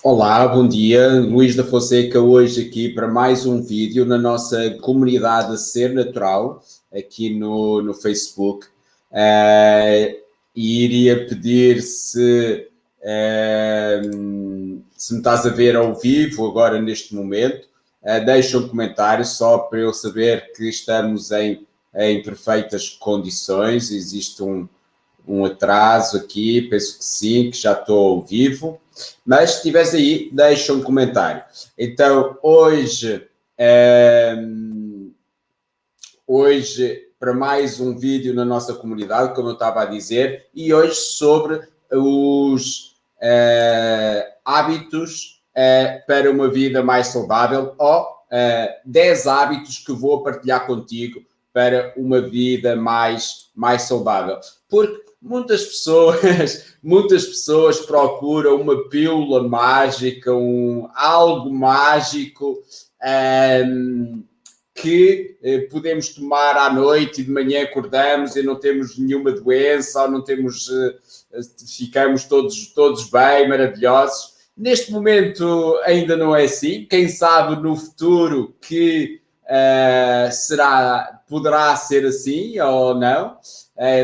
Olá, bom dia. Luís da Fonseca, hoje aqui para mais um vídeo na nossa comunidade Ser Natural, aqui no Facebook. E iria pedir se me estás a ver ao vivo agora neste momento, deixa um comentário só para eu saber que estamos em perfeitas condições. Existe um atraso aqui, penso que sim, que já estou ao vivo. Mas se estiveres aí, deixa um comentário. Então, hoje para mais um vídeo na nossa comunidade, como eu estava a dizer, e hoje sobre os hábitos para uma vida mais saudável, ou 10 hábitos que vou partilhar contigo para uma vida mais saudável. Porque muitas pessoas procuram uma pílula mágica, algo mágico que podemos tomar à noite e de manhã acordamos e não temos nenhuma doença, ou não temos, ficamos todos bem, maravilhosos. Neste momento ainda não é assim. Quem sabe no futuro que poderá ser assim ou não,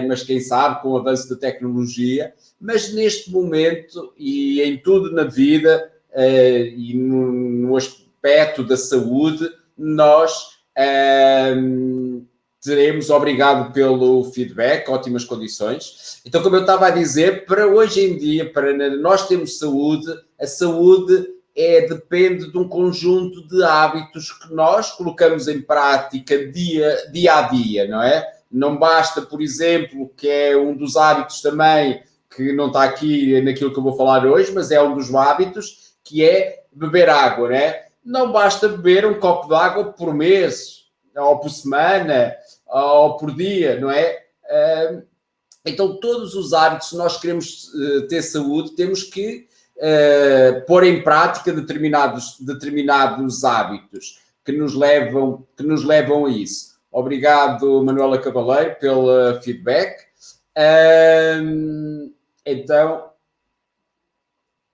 mas quem sabe com o avanço da tecnologia. Mas neste momento e em tudo na vida e no aspecto da saúde, nós teremos, obrigado pelo feedback, ótimas condições. Então, como eu estava a dizer, para hoje em dia, para nós termos saúde, a saúde depende de um conjunto de hábitos que nós colocamos em prática dia a dia, não é? Não basta, por exemplo, que é um dos hábitos também, que não está aqui naquilo que eu vou falar hoje, mas é um dos hábitos, que é beber água, não é? Não basta beber um copo de água por mês, ou por semana, ou por dia, não é? Então, todos os hábitos, se nós queremos ter saúde, temos que pôr em prática determinados hábitos que nos levam a isso. Obrigado, Manuela Cavaleiro, pelo feedback. Então,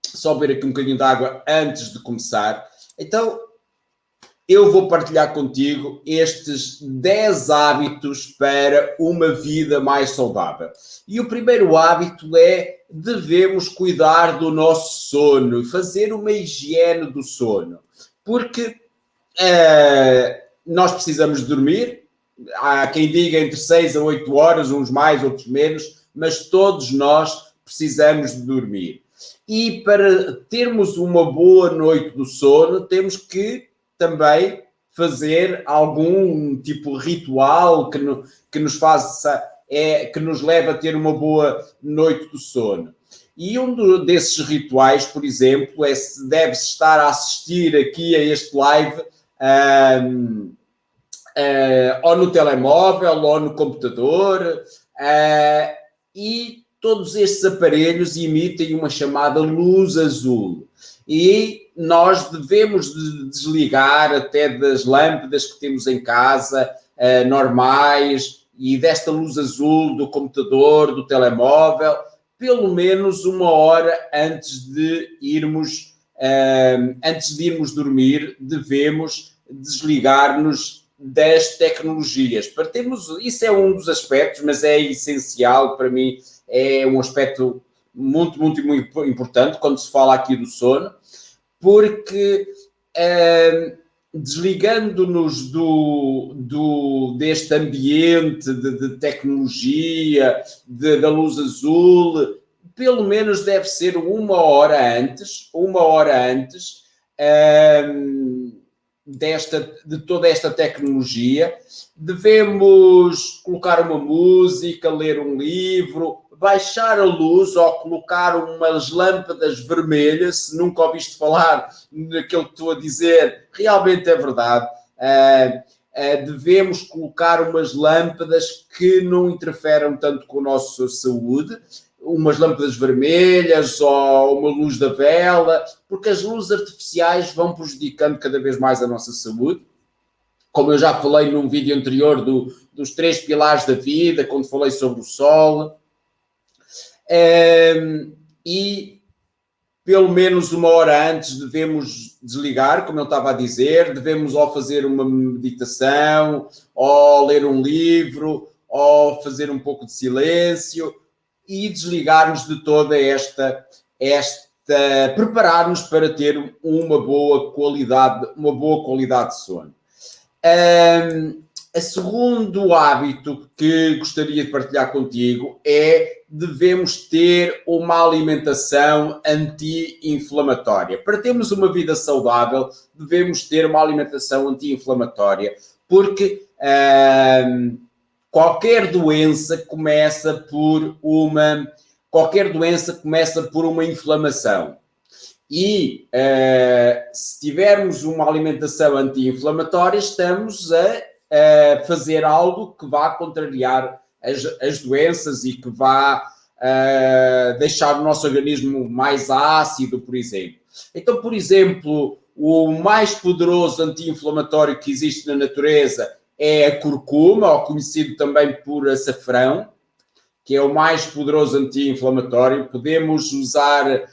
só beber aqui um bocadinho de água antes de começar. Então, eu vou partilhar contigo estes 10 hábitos para uma vida mais saudável. E o primeiro hábito é: devemos cuidar do nosso sono, fazer uma higiene do sono. Porque nós precisamos de dormir. Há quem diga entre 6 a 8 horas, uns mais, outros menos, mas todos nós precisamos de dormir. E para termos uma boa noite do sono, temos que também fazer algum tipo de ritual que nos que nos leve a ter uma boa noite do sono. E desses rituais, por exemplo, é se deve-se estar a assistir aqui a este live ou no telemóvel ou no computador, e todos estes aparelhos emitem uma chamada luz azul. E nós devemos desligar até das lâmpadas que temos em casa, normais, e desta luz azul do computador, do telemóvel, pelo menos uma hora antes de irmos dormir. Devemos desligar-nos das tecnologias. Para termos, isso é um dos aspectos, mas é essencial para mim, é um aspecto muito, muito, muito importante quando se fala aqui do sono, porque desligando-nos deste ambiente de tecnologia, da luz azul, pelo menos deve ser uma hora antes, de toda esta tecnologia. Devemos colocar uma música, ler um livro, baixar a luz ou colocar umas lâmpadas vermelhas. Se nunca ouviste falar naquilo que estou a dizer, realmente é verdade. Devemos colocar umas lâmpadas que não interferam tanto com a nossa saúde, umas lâmpadas vermelhas ou uma luz da vela, porque as luzes artificiais vão prejudicando cada vez mais a nossa saúde. Como eu já falei num vídeo anterior dos 3 pilares da vida, quando falei sobre o sol. E pelo menos 1 hora antes devemos desligar, como eu estava a dizer, devemos ou fazer uma meditação, ou ler um livro, ou fazer um pouco de silêncio e desligar-nos de toda preparar-nos para ter uma boa qualidade de sono. O segundo hábito que gostaria de partilhar contigo é devemos ter uma alimentação anti-inflamatória. Para termos uma vida saudável, devemos ter uma alimentação anti-inflamatória, porque qualquer doença começa por uma inflamação. E se tivermos uma alimentação anti-inflamatória, estamos a fazer algo que vá contrariar as doenças e que vá deixar o nosso organismo mais ácido, por exemplo. Então, por exemplo, o mais poderoso anti-inflamatório que existe na natureza é a curcuma, ou conhecido também por açafrão, que é o mais poderoso anti-inflamatório. Podemos usar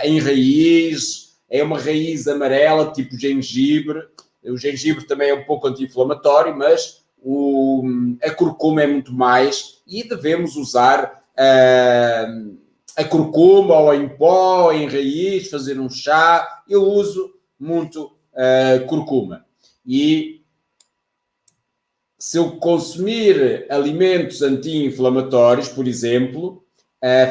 em raiz, é uma raiz amarela, tipo gengibre. O gengibre também é um pouco anti-inflamatório, mas a curcuma é muito mais, e devemos usar a curcuma ou em pó, ou em raiz, fazer um chá. Eu uso muito curcuma. E se eu consumir alimentos anti-inflamatórios, por exemplo,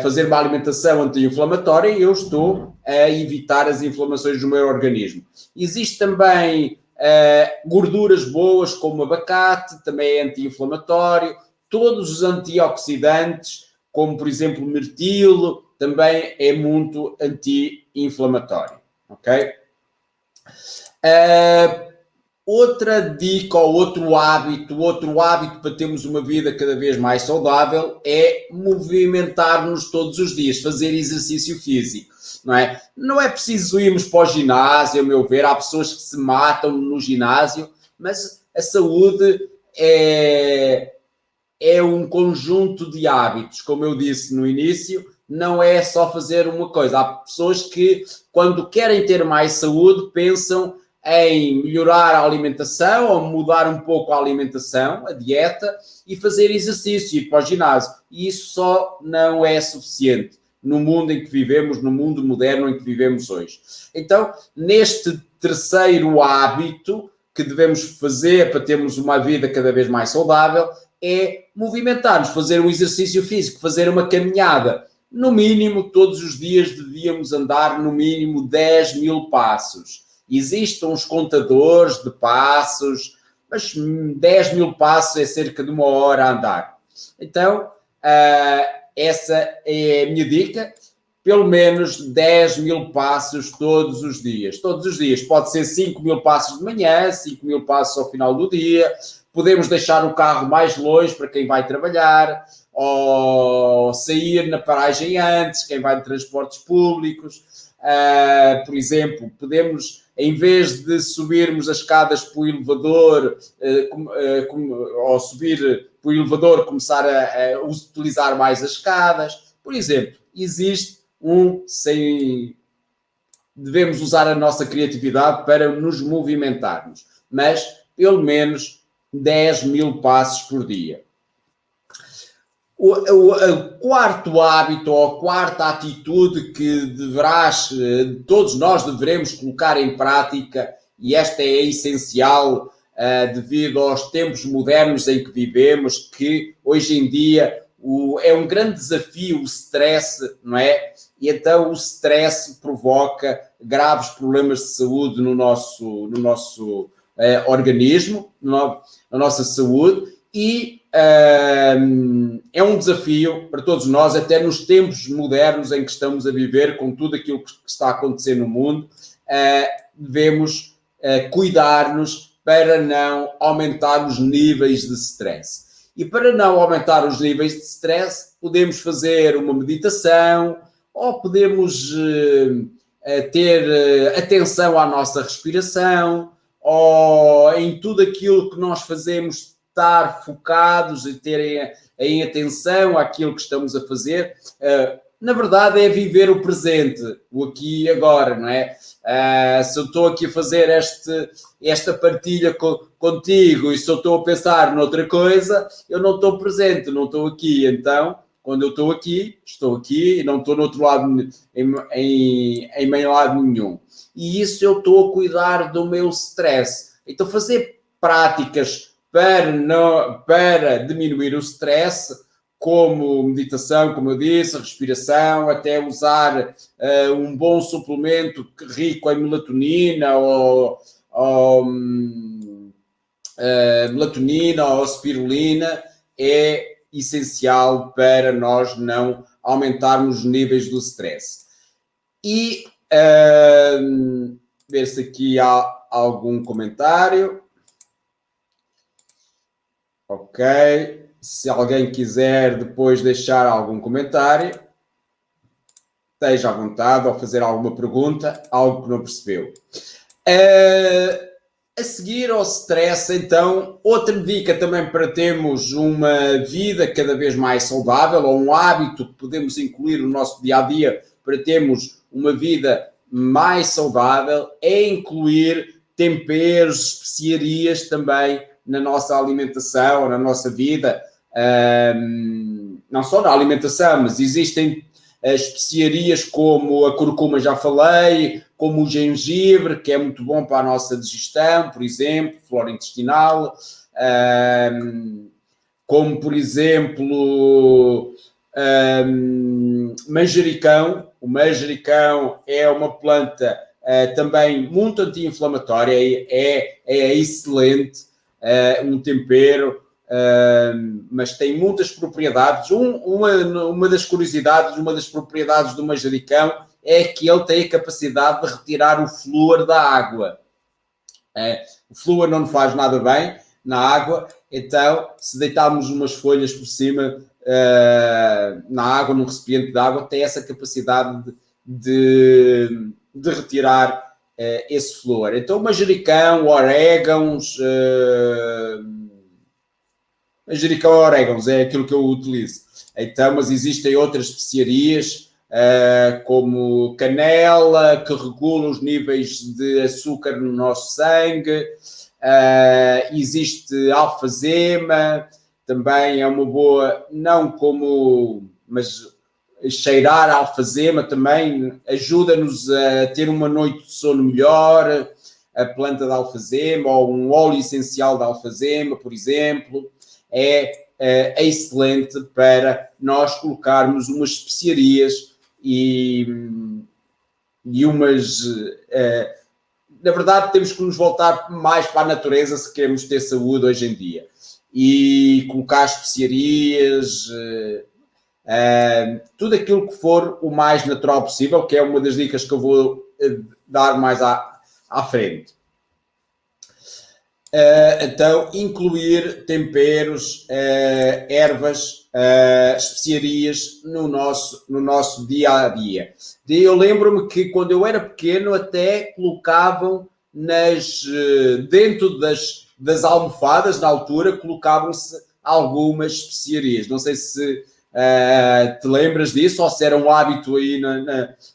fazer uma alimentação anti-inflamatória, eu estou a evitar as inflamações do meu organismo. Existe também gorduras boas, como abacate, também é anti-inflamatório. Todos os antioxidantes, como por exemplo mirtilo, também é muito anti-inflamatório. Ok? Outra dica ou outro hábito para termos uma vida cada vez mais saudável é movimentar-nos todos os dias, fazer exercício físico, não é? Não é preciso irmos para o ginásio, a meu ver, há pessoas que se matam no ginásio, mas a saúde é um conjunto de hábitos, como eu disse no início, não é só fazer uma coisa. Há pessoas que, quando querem ter mais saúde, pensam em melhorar a alimentação ou mudar um pouco a alimentação, a dieta, e fazer exercício, ir para o ginásio. E isso só não é suficiente no mundo em que vivemos, no mundo moderno em que vivemos hoje. Então, neste terceiro hábito que devemos fazer para termos uma vida cada vez mais saudável, é movimentar-nos, fazer um exercício físico, fazer uma caminhada. No mínimo, todos os dias devíamos andar no mínimo 10.000 passos. Existem uns contadores de passos, mas 10.000 passos é cerca de 1 hora a andar. Então, essa é a minha dica. Pelo menos 10.000 passos todos os dias. Todos os dias. Pode ser 5.000 passos de manhã, 5.000 passos ao final do dia. Podemos deixar o carro mais longe para quem vai trabalhar, ou sair na paragem antes, quem vai de transportes públicos. Por exemplo, podemos, em vez de subirmos as escadas por elevador, ou subir por elevador, começar a utilizar mais as escadas. Por exemplo, existe devemos usar a nossa criatividade para nos movimentarmos, mas pelo menos 10.000 passos por dia. O quarto hábito ou a quarta atitude que todos nós devemos colocar em prática, e esta é essencial devido aos tempos modernos em que vivemos, que hoje em dia é um grande desafio o stress, não é? E então o stress provoca graves problemas de saúde no nosso organismo, na nossa saúde, e é um desafio para todos nós, até nos tempos modernos em que estamos a viver, com tudo aquilo que está a acontecer no mundo, devemos cuidar-nos para não aumentar os níveis de stress. E para não aumentar os níveis de stress, podemos fazer uma meditação, ou podemos ter atenção à nossa respiração, ou em tudo aquilo que nós fazemos, estar focados e terem em atenção àquilo que estamos a fazer. na verdade é viver o presente, o aqui e agora, não é? Se eu estou aqui a fazer esta partilha contigo e se eu estou a pensar noutra coisa, eu não estou presente, não estou aqui. Então, quando eu estou aqui e não estou no outro lado, em meio lado nenhum. E isso eu estou a cuidar do meu stress. Então, fazer práticas para diminuir o stress, como meditação, como eu disse, respiração, até usar um bom suplemento rico em melatonina melatonina ou spirulina, é essencial para nós não aumentarmos os níveis do stress. E ver se aqui há algum comentário. Ok. Se alguém quiser depois deixar algum comentário, esteja à vontade ou fazer alguma pergunta, algo que não percebeu. A seguir ao stress, então, outra dica também para termos uma vida cada vez mais saudável, ou um hábito que podemos incluir no nosso dia-a-dia para termos uma vida mais saudável, é incluir temperos, especiarias também na nossa alimentação, na nossa vida. Não só na alimentação, mas existem especiarias como a curcuma, já falei, como o gengibre, que é muito bom para a nossa digestão, por exemplo, flora intestinal, como, por exemplo, manjericão. O manjericão é uma planta também muito anti-inflamatória, é excelente, um tempero, mas tem muitas propriedades. Uma das curiosidades, uma das propriedades do manjericão é que ele tem a capacidade de retirar o flúor da água. O flúor não nos faz nada bem na água, então se deitarmos umas folhas por cima na água, num recipiente de água, tem essa capacidade de retirar esse flúor. Então o manjericão, orégãos... manjericão e orégãos é aquilo que eu utilizo. Então, mas existem outras especiarias, como canela, que regula os níveis de açúcar no nosso sangue. Existe alfazema, também é uma boa, não como, mas cheirar a alfazema também ajuda-nos a ter uma noite de sono melhor. A planta de alfazema ou um óleo essencial de alfazema, por exemplo, é excelente para nós colocarmos umas especiarias e umas... na verdade, temos que nos voltar mais para a natureza se queremos ter saúde hoje em dia. E colocar especiarias, tudo aquilo que for o mais natural possível, que é uma das dicas que eu vou dar mais à frente. Então, incluir temperos, ervas, especiarias no nosso dia-a-dia. Eu lembro-me que quando eu era pequeno até colocavam dentro das almofadas, na altura, colocavam-se algumas especiarias. Não sei se te lembras disso ou se era um hábito aí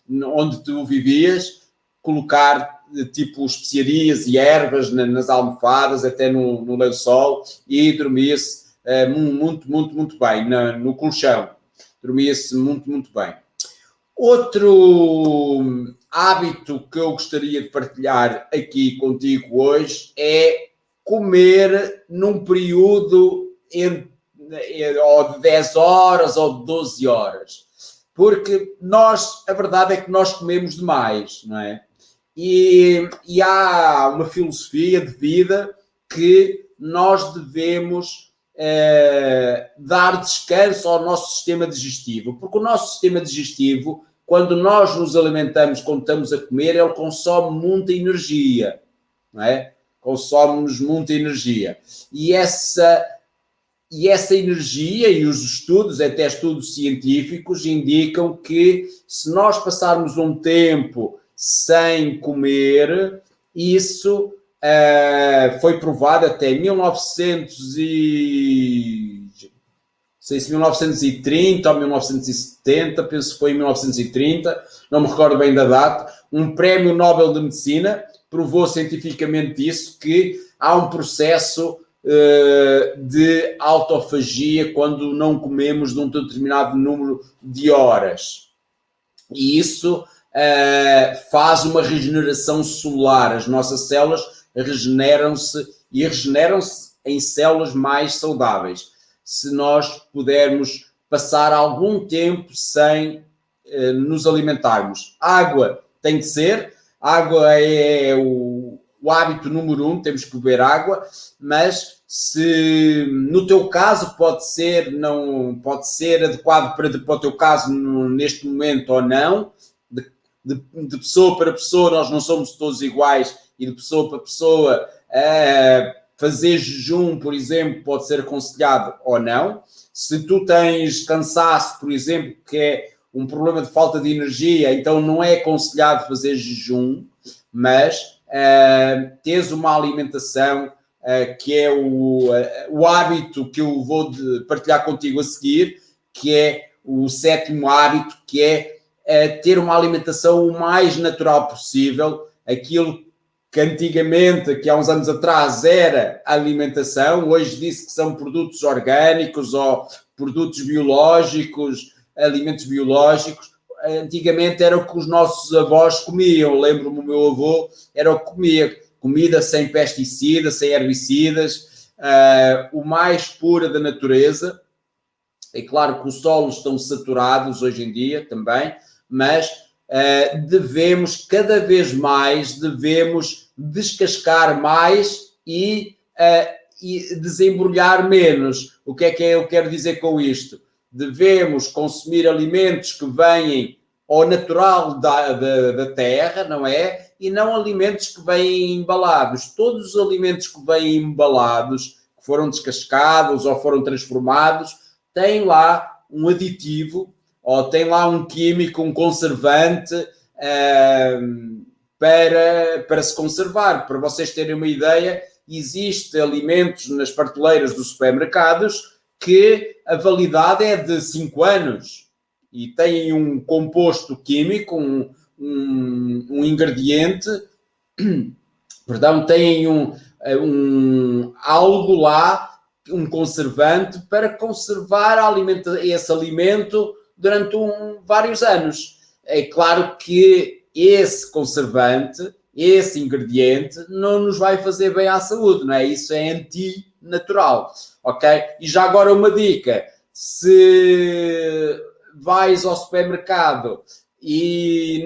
onde tu vivias, colocar tipo especiarias e ervas nas almofadas, até no lençol, e dormia-se muito, muito, muito bem no colchão. Dormia-se muito, muito bem. Outro hábito que eu gostaria de partilhar aqui contigo hoje é comer num período ou de 10 horas ou de 12 horas. Porque a verdade é que nós comemos demais, não é? E há uma filosofia de vida que nós devemos dar descanso ao nosso sistema digestivo, porque o nosso sistema digestivo, quando nós nos alimentamos, quando estamos a comer, ele consome muita energia, não é? Consome-nos muita energia. E essa energia, e os estudos, até estudos científicos, indicam que se nós passarmos um tempo sem comer, isso foi provado até 1900 e... sei se 1930 ou 1970, penso que foi em 1930, não me recordo bem da data, um prémio Nobel de Medicina provou cientificamente isso, que há um processo de autofagia quando não comemos de um determinado número de horas. E isso faz uma regeneração celular. As nossas células regeneram-se e regeneram-se em células mais saudáveis. Se nós pudermos passar algum tempo sem nos alimentarmos. Água tem que ser, água é o hábito número 1, temos que beber água, mas se no teu caso pode ser adequado para o teu caso neste momento ou não, de pessoa para pessoa, nós não somos todos iguais, e de pessoa para pessoa fazer jejum, por exemplo, pode ser aconselhado ou não. Se tu tens cansaço, por exemplo, que é um problema de falta de energia, então não é aconselhado fazer jejum, mas teres uma alimentação que é o hábito que eu vou partilhar contigo a seguir, que é o 7º hábito, que é ter uma alimentação o mais natural possível, aquilo que antigamente, que há uns anos atrás era alimentação, hoje disse que são produtos orgânicos ou produtos biológicos, alimentos biológicos. Antigamente era o que os nossos avós comiam. Lembro-me, o meu avô era o que comia, comida sem pesticidas, sem herbicidas, o mais pura da natureza. É claro que os solos estão saturados hoje em dia também, mas devemos cada vez mais, descascar mais e desembrulhar menos. O que é que eu quero dizer com isto? Devemos consumir alimentos que vêm ao natural da terra, não é? E não alimentos que vêm embalados. Todos os alimentos que vêm embalados, que foram descascados ou foram transformados, têm lá um aditivo ou tem lá um químico, um conservante para se conservar. Para vocês terem uma ideia, existem alimentos nas prateleiras dos supermercados que a validade é de 5 anos e têm um composto químico, um ingrediente, perdão, têm algo lá, um conservante para conservar esse alimento durante vários anos. É claro que esse conservante, esse ingrediente, não nos vai fazer bem à saúde, não é? Isso é antinatural, ok? E já agora uma dica, se vais ao supermercado e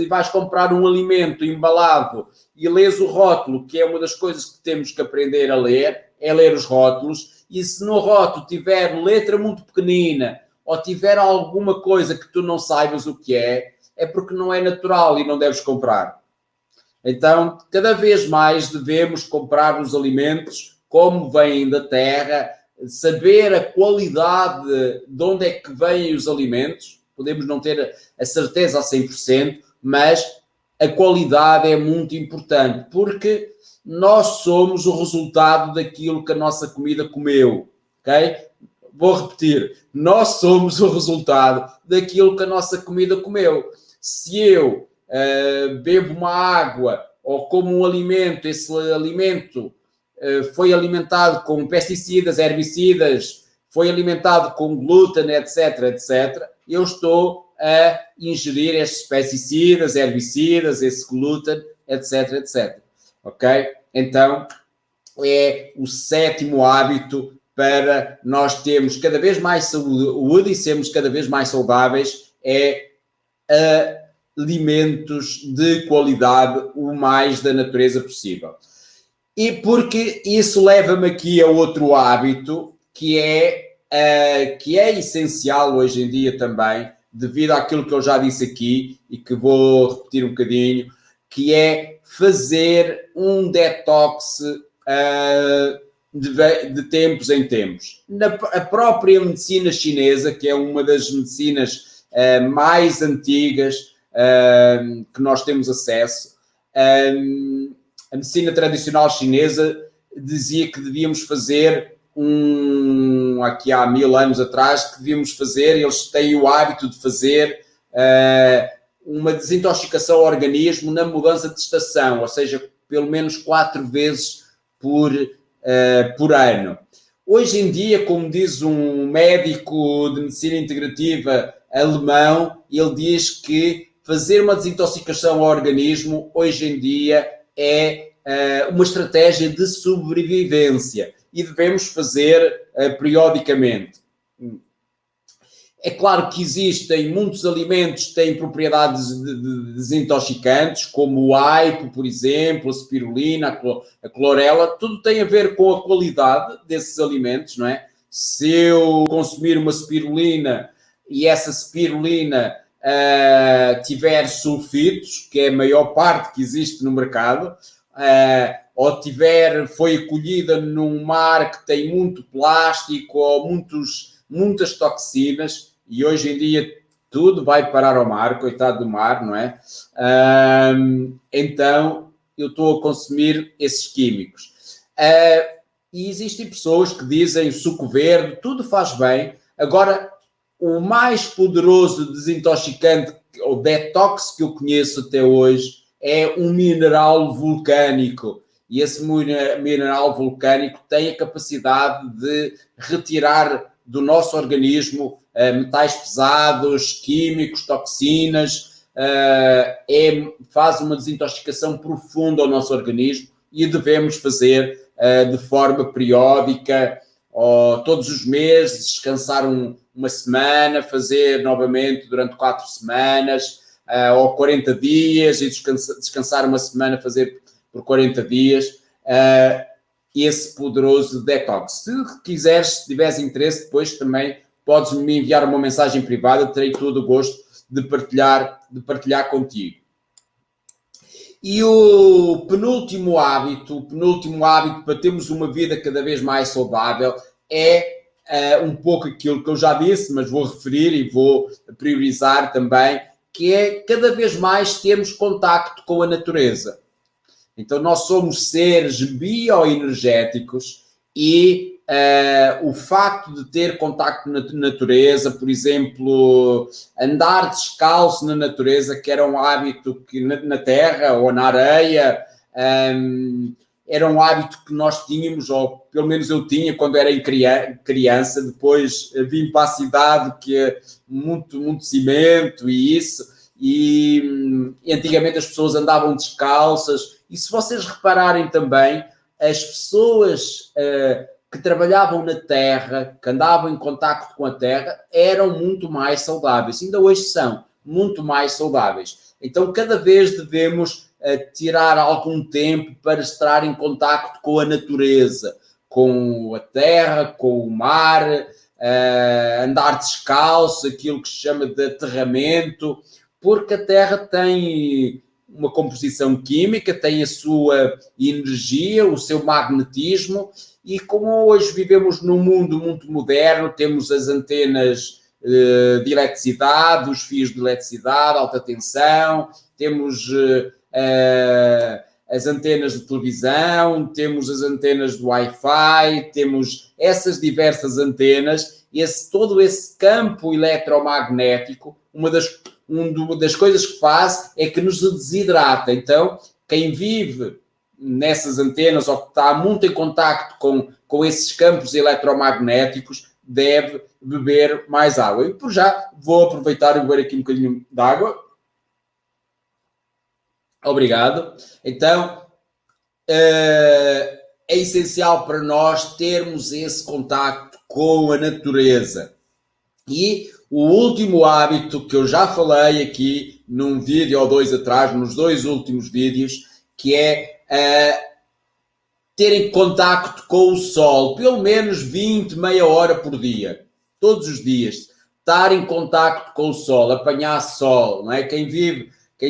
vais comprar um alimento embalado e lês o rótulo, que é uma das coisas que temos que aprender a ler, é ler os rótulos, e se no rótulo tiver letra muito pequenina ou tiver alguma coisa que tu não saibas o que é porque não é natural e não deves comprar. Então, cada vez mais devemos comprar os alimentos como vêm da terra, saber a qualidade de onde é que vêm os alimentos. Podemos não ter a certeza a 100%, mas a qualidade é muito importante, porque nós somos o resultado daquilo que a nossa comida comeu, ok? Vou repetir, nós somos o resultado daquilo que a nossa comida comeu. Se eu bebo uma água ou como um alimento, esse alimento foi alimentado com pesticidas, herbicidas, foi alimentado com glúten, etc., etc., eu estou a ingerir estes pesticidas, herbicidas, esse glúten, etc., etc. Ok? Então, é o 7º hábito para nós termos cada vez mais saúde e sermos cada vez mais saudáveis, é alimentos de qualidade o mais da natureza possível. E porque isso leva-me aqui a outro hábito que é essencial hoje em dia também, devido àquilo que eu já disse aqui e que vou repetir um bocadinho, que é fazer um detox de tempos em tempos. A própria medicina chinesa, que é uma das medicinas mais antigas que nós temos acesso, a medicina tradicional chinesa dizia que devíamos fazer um diziam aqui há 1000 anos atrás que devíamos fazer, eles têm o hábito de fazer uma desintoxicação ao organismo na mudança de estação, ou seja, pelo menos 4 vezes por ano. Hoje em dia, como diz um médico de medicina integrativa alemão, ele diz que fazer uma desintoxicação ao organismo hoje em dia é uma estratégia de sobrevivência e devemos fazer periodicamente. É claro que existem muitos alimentos que têm propriedades desintoxicantes, como o aipo, por exemplo, a spirulina, a clorela, tudo tem a ver com a qualidade desses alimentos, não é? Se eu consumir uma spirulina e essa spirulina tiver sulfitos, que é a maior parte que existe no mercado, ou foi colhida num mar que tem muito plástico ou muitas toxinas, e hoje em dia tudo vai parar ao mar, coitado do mar, não é? Então eu estou a consumir esses químicos. E existem pessoas que dizem suco verde, tudo faz bem. Agora, o mais poderoso desintoxicante ou detox que eu conheço até hoje é um mineral vulcânico. E esse mineral vulcânico tem a capacidade de retirar do nosso organismo metais pesados, químicos, toxinas, faz uma desintoxicação profunda ao nosso organismo e devemos fazer de forma periódica, ou todos os meses, descansar uma semana, fazer novamente durante 4 semanas, ou 40 dias e descansar uma semana, fazer por 40 dias, esse poderoso detox. Se quiseres, se tiveres interesse, depois também podes-me enviar uma mensagem privada, terei todo o gosto de partilhar contigo. E o penúltimo hábito para termos uma vida cada vez mais saudável é um pouco aquilo que eu já disse, mas vou referir e vou priorizar também, que é cada vez mais termos contacto com a natureza. Então, nós somos seres bioenergéticos e o facto de ter contacto na natureza, por exemplo, andar descalço na natureza, que era um hábito que na terra ou na areia, era um hábito que nós tínhamos, ou pelo menos eu tinha quando era criança. Depois vim para a cidade, que é muito cimento e isso, e antigamente as pessoas andavam descalças. E se vocês repararem também, as pessoas que trabalhavam na terra, que andavam em contacto com a terra, eram muito mais saudáveis. Ainda hoje são muito mais saudáveis. Então, cada vez devemos tirar algum tempo para estar em contacto com a natureza, com a terra, com o mar, andar descalço, aquilo que se chama de aterramento, porque a terra tem uma composição química, tem a sua energia, o seu magnetismo, e como hoje vivemos num mundo muito moderno, temos as antenas de eletricidade, os fios de eletricidade, alta tensão, temos as antenas de televisão, temos as antenas do Wi-Fi, temos essas diversas antenas, todo esse campo eletromagnético, uma das coisas que faz é que nos desidrata. Então, quem vive nessas antenas ou que está muito em contacto com esses campos eletromagnéticos deve beber mais água. E por já vou aproveitar e beber aqui um bocadinho de água. Obrigado. Então, é essencial para nós termos esse contacto com a natureza. E o último hábito que eu já falei aqui num vídeo ou 2 atrás, nos 2 últimos vídeos, que é terem contacto com o sol, pelo menos 20, meia hora por dia, todos os dias, estar em contacto com o sol, apanhar sol, não é? Quem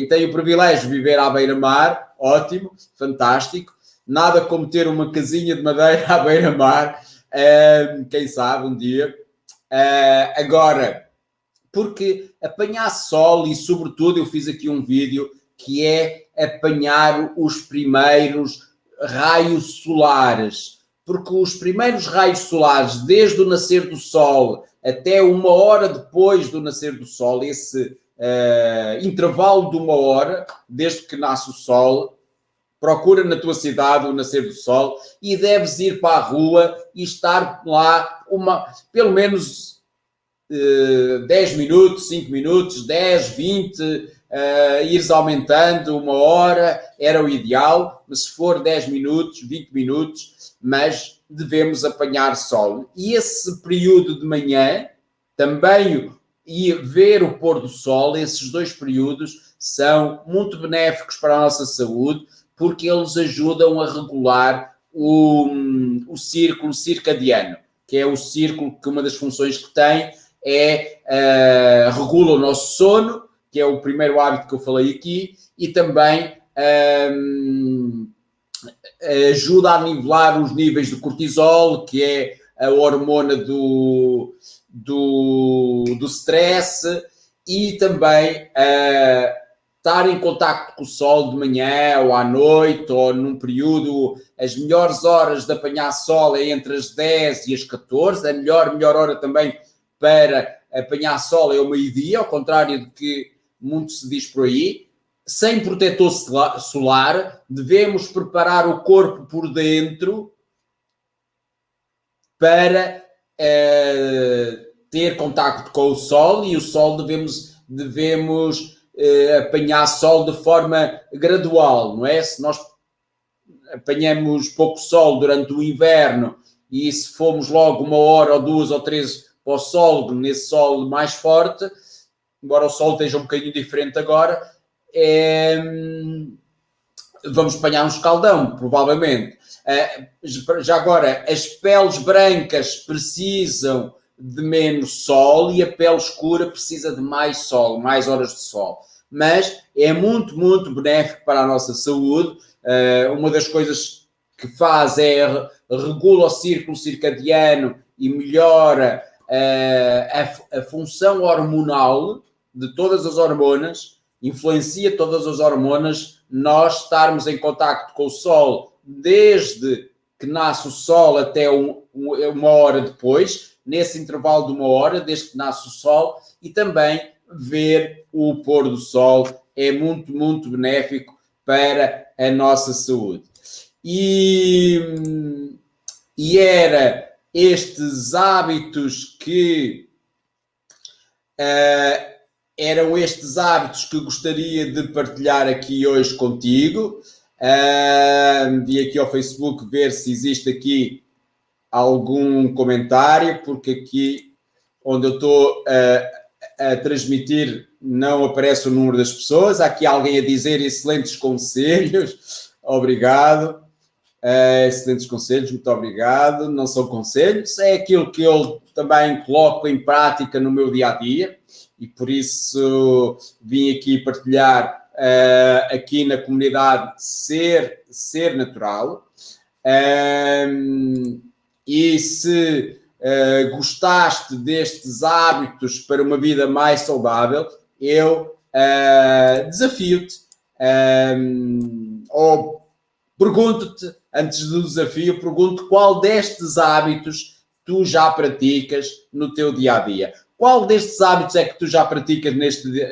tem o privilégio de viver à beira-mar, ótimo, fantástico, nada como ter uma casinha de madeira à beira-mar, quem sabe um dia. Agora, porque apanhar sol, e sobretudo eu fiz aqui um vídeo que é apanhar os primeiros raios solares, porque os primeiros raios solares, desde o nascer do sol até 1 hora depois do nascer do sol, esse intervalo de 1 hora, desde que nasce o sol, procura na tua cidade o nascer do sol e deves ir para a rua e estar lá pelo menos 10 minutos, 5 minutos, 10, 20, ires aumentando 1 hora, era o ideal, mas se for 10 minutos, 20 minutos, mas devemos apanhar sol. E esse período de manhã, também, e ver o pôr do sol, esses 2 períodos são muito benéficos para a nossa saúde, porque eles ajudam a regular o círculo circadiano, que é o círculo que uma das funções que tem regula o nosso sono, que é o primeiro hábito que eu falei aqui, e também ajuda a nivelar os níveis de cortisol, que é a hormona do stress, e também estar em contacto com o sol de manhã ou à noite ou num período. As melhores horas de apanhar sol é entre as 10 e as 14. A melhor hora também para apanhar sol é o meio-dia, ao contrário do que muito se diz por aí. Sem protetor solar, devemos preparar o corpo por dentro para ter contacto com o sol, e o sol devemos apanhar sol de forma gradual, não é? Se nós apanhamos pouco sol durante o inverno e se formos logo 1 hora ou 2 ou 3 para o sol, nesse sol mais forte, embora o sol esteja um bocadinho diferente agora, vamos apanhar um escaldão, provavelmente. Já agora, as peles brancas precisam de menos sol e a pele escura precisa de mais sol, mais horas de sol. Mas é muito, muito benéfico para a nossa saúde. Uma das coisas que faz é regula o círculo circadiano e melhora a função hormonal de todas as hormonas, influencia todas as hormonas. Nós estarmos em contacto com o sol desde que nasce o sol até 1 hora depois, nesse intervalo de 1 hora, desde que nasce o sol, e também ver o pôr do sol é muito, muito benéfico para a nossa saúde. E era estes hábitos que eram estes hábitos que gostaria de partilhar aqui hoje contigo. Vi aqui ao Facebook ver se existe aqui algum comentário, porque aqui onde eu estou a transmitir não aparece o número das pessoas. Há aqui alguém a dizer excelentes conselhos, obrigado. Excelentes conselhos, muito obrigado. Não são conselhos, é aquilo que eu também coloco em prática no meu dia-a-dia, e por isso vim aqui partilhar aqui na comunidade Ser Natural. E se gostaste destes hábitos para uma vida mais saudável, eu desafio-te, ou pergunto-te, antes do desafio, pergunto qual destes hábitos tu já praticas no teu dia-a-dia. Qual destes hábitos é que tu já praticas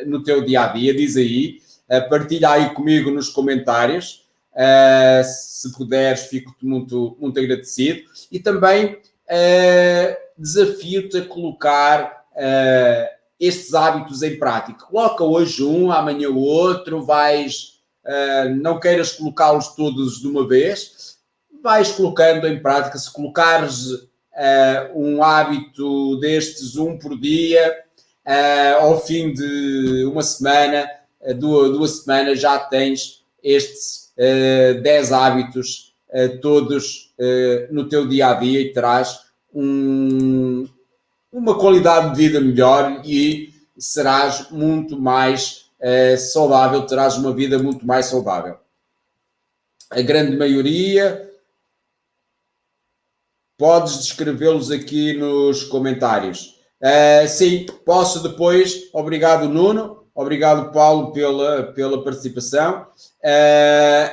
no teu dia-a-dia? Diz aí, partilha aí comigo nos comentários. Se puderes, fico-te muito, muito agradecido. E também desafio-te a colocar estes hábitos em prática. Coloca hoje um, amanhã o outro, não queiras colocá-los todos de uma vez, vais colocando em prática. Se colocares um hábito destes, um por dia, ao fim de uma semana, 2 semanas, já tens estes 10 hábitos todos no teu dia-a-dia, e terás uma qualidade de vida melhor e serás muito mais saudável, terás uma vida muito mais saudável. A grande maioria, podes descrevê-los aqui nos comentários. Sim, posso depois. Obrigado, Nuno. Obrigado, Paulo, pela participação.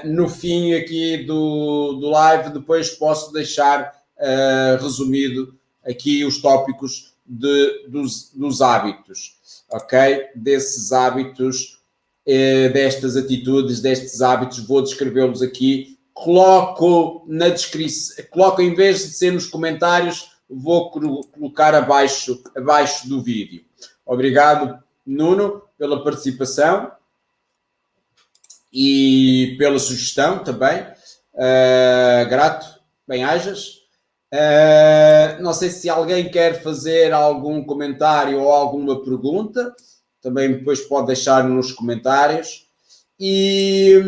No fim aqui do live, depois posso deixar resumido aqui os tópicos dos hábitos, ok? Desses hábitos, destas atitudes, destes hábitos, vou descrevê-los aqui. Coloco na descrição, em vez de ser nos comentários, vou colocar abaixo do vídeo. Obrigado, Nuno, pela participação e pela sugestão também. Grato, bem-ajas. Não sei se alguém quer fazer algum comentário ou alguma pergunta. Também depois pode deixar nos comentários. E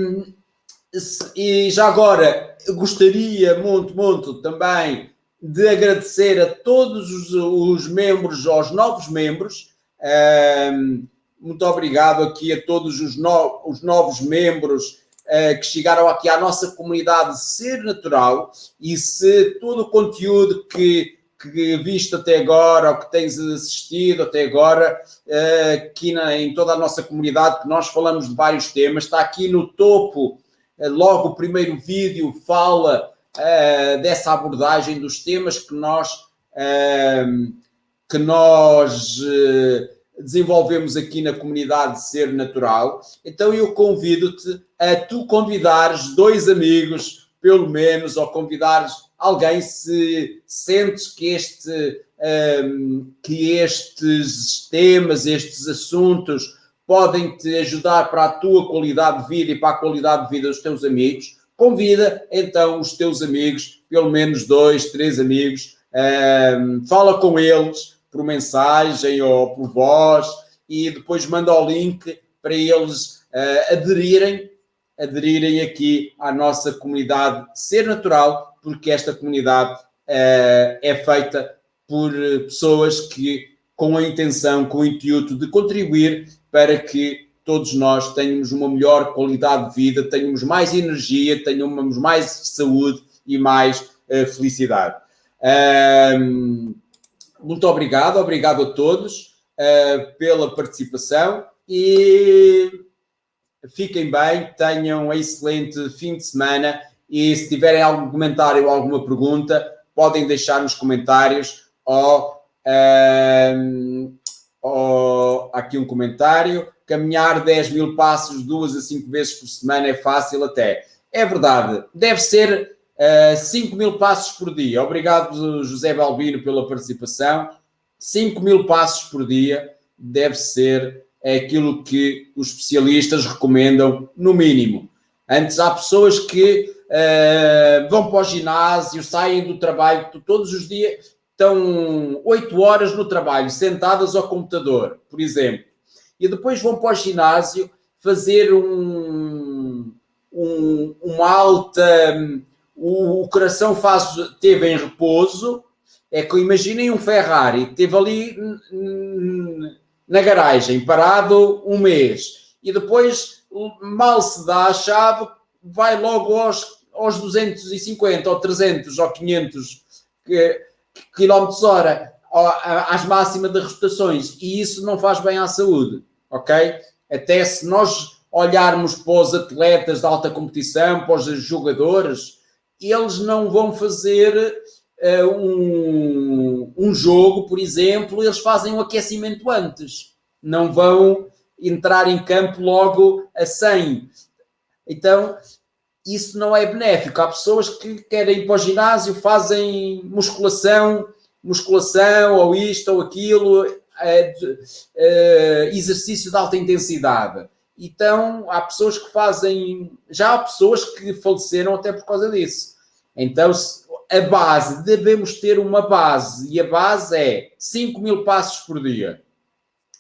já agora, gostaria muito também de agradecer a todos os membros, aos novos membros. Muito obrigado aqui a todos os novos membros que chegaram aqui à nossa comunidade Ser Natural. E se todo o conteúdo que viste até agora, ou que tens assistido até agora, aqui em toda a nossa comunidade, que nós falamos de vários temas, está aqui no topo, logo o primeiro vídeo fala dessa abordagem dos temas que nós desenvolvemos aqui na comunidade Ser Natural. Então eu convido-te a tu convidares 2 amigos, pelo menos, ou convidares alguém se sentes que estes temas, estes assuntos podem te ajudar para a tua qualidade de vida e para a qualidade de vida dos teus amigos. Convida então os teus amigos, pelo menos 2, 3 amigos, fala com eles por mensagem ou por voz e depois manda o link para eles aderirem aqui à nossa comunidade Ser Natural, porque esta comunidade é feita por pessoas que com a intenção, com o intuito de contribuir para que todos nós tenhamos uma melhor qualidade de vida, tenhamos mais energia, tenhamos mais saúde e mais felicidade. Muito obrigado a todos pela participação e fiquem bem, tenham um excelente fim de semana e se tiverem algum comentário ou alguma pergunta, podem deixar nos comentários ou aqui um comentário. Caminhar 10.000 passos 2 a 5 vezes por semana é fácil até. É verdade, deve ser 5.000 passos por dia. Obrigado, José Balbino, pela participação. 5.000 passos por dia deve ser aquilo que os especialistas recomendam, no mínimo. Antes, há pessoas que vão para o ginásio, saem do trabalho, todos os dias estão 8 horas no trabalho, sentadas ao computador, por exemplo, e depois vão para o ginásio fazer uma alta... O coração teve em repouso. É que imaginem um Ferrari, esteve ali na garagem, parado 1 mês, e depois mal se dá a chave, vai logo aos 250, ou 300, ou 500 km/h, às máximas das rotações, e isso não faz bem à saúde, ok? Até se nós olharmos para os atletas de alta competição, para os jogadores, eles não vão fazer um jogo, por exemplo, eles fazem um aquecimento antes. Não vão entrar em campo logo a 100. Então, isso não é benéfico. Há pessoas que querem ir para o ginásio, fazem musculação, ou isto ou aquilo, exercício de alta intensidade. Então, há pessoas que fazem... Já há pessoas que faleceram até por causa disso. Então, a base, devemos ter uma base. E a base é 5.000 passos por dia.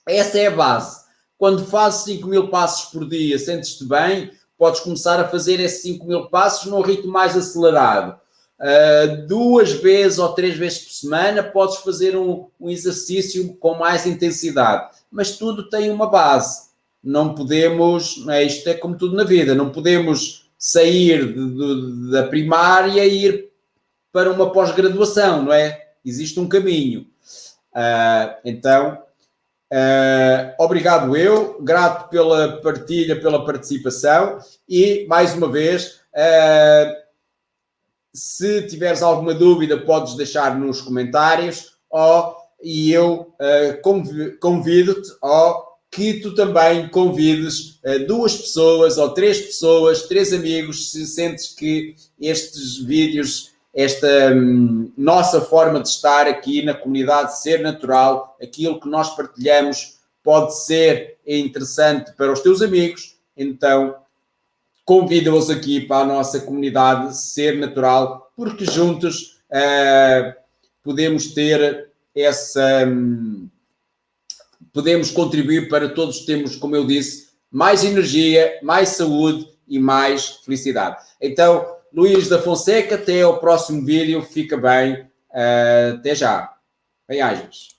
Essa é a base. Quando fazes 5.000 passos por dia, sentes-te bem, podes começar a fazer esses 5.000 passos num ritmo mais acelerado. 2 vezes ou 3 vezes por semana, podes fazer um exercício com mais intensidade. Mas tudo tem uma base. Não podemos, isto é como tudo na vida, não podemos sair da primária e ir para uma pós-graduação, não é? Existe um caminho. Então, Obrigado eu, grato pela partilha, pela participação e, mais uma vez, se tiveres alguma dúvida, podes deixar nos comentários e eu convido-te que tu também convides 2 pessoas ou 3 pessoas, 3 amigos, se sentes que estes vídeos, esta nossa forma de estar aqui na comunidade Ser Natural, aquilo que nós partilhamos pode ser interessante para os teus amigos, então convido-os aqui para a nossa comunidade Ser Natural, porque juntos podemos ter essa... podemos contribuir para todos termos, como eu disse, mais energia, mais saúde e mais felicidade. Então, Luís da Fonseca, até ao próximo vídeo. Fica bem. Até já. Bem-ajas.